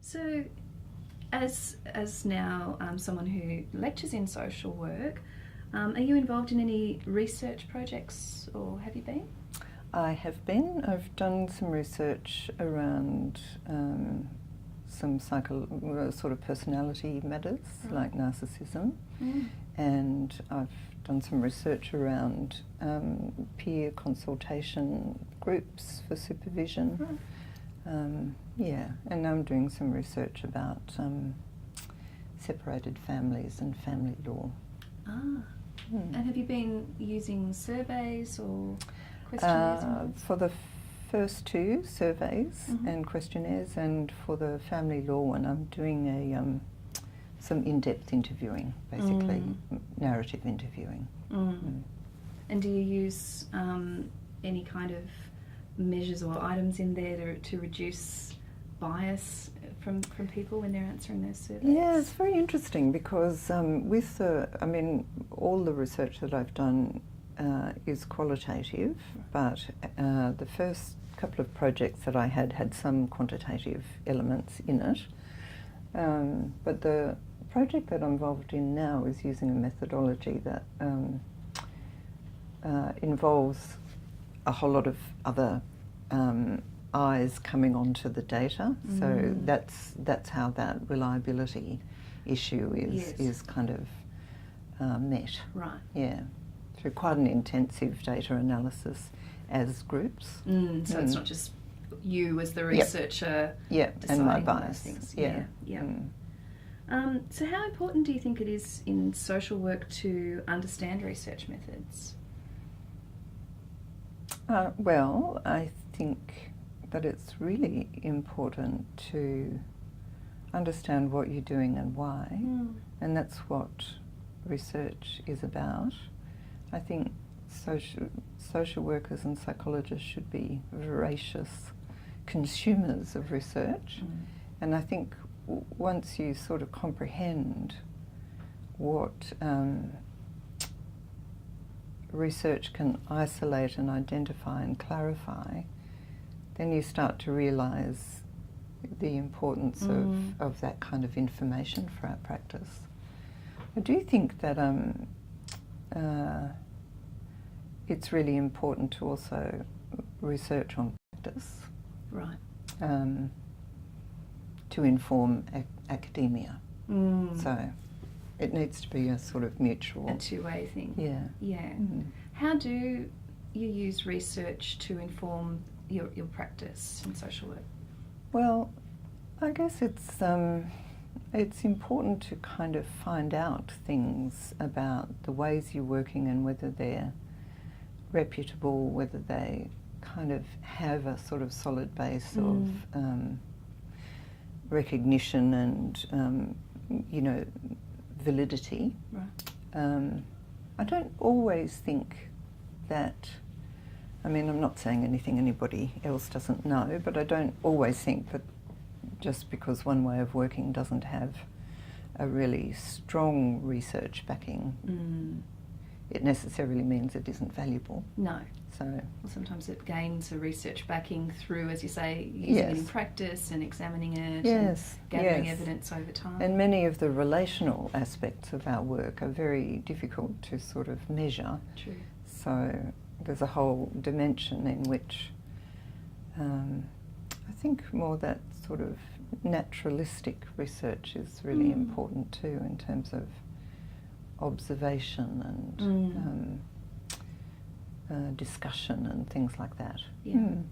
So, as now someone who lectures in social work, are you involved in any research projects, or have you been? I have been. I've done some research around some sort of personality matters, like narcissism, and I've done some research around peer consultation groups for supervision. Yeah, and I'm doing some research about separated families and family law. And have you been using surveys or questionnaires? For the first two, surveys and questionnaires, and for the family law one, I'm doing some in-depth interviewing, basically narrative interviewing. And do you use any kind of measures or items in there to reduce bias from people when they're answering those surveys? Yeah, it's very interesting because with all the research that I've done is qualitative, but the first couple of projects that I had some quantitative elements in it. But the project that I'm involved in now is using a methodology that involves a whole lot of other eyes coming onto the data. So that's how that reliability issue is kind of met. Right. Yeah, through quite an intensive data analysis as groups. So it's not just you as the researcher. And my deciding bias. those things. Yeah. So how important do you think it is in social work to understand research methods? Well, I think that it's really important to understand what you're doing and why, and that's what research is about. I think social workers and psychologists should be voracious consumers of research, and I think once you sort of comprehend what research can isolate and identify and clarify, then you start to realise the importance of that kind of information for our practice. I do think that it's really important to also research on practice, right? To inform academia. So it needs to be a sort of mutual, a two-way thing. Yeah. How do you use research to inform your practice in social work? Well, I guess it's important to kind of find out things about the ways you're working and whether they're reputable, whether they kind of have a sort of solid base of recognition and validity. Right. I don't always think that, I'm not saying anything anybody else doesn't know, but I don't always think that just because one way of working doesn't have a really strong research backing, it necessarily means it isn't valuable. No. So well, sometimes it gains a research backing through, as you say, using it in practice and examining it and gathering evidence over time. And many of the relational aspects of our work are very difficult to sort of measure. True. So there's a whole dimension in which I think more that sort of naturalistic research is really important too, in terms of observation and discussion and things like that. Yeah.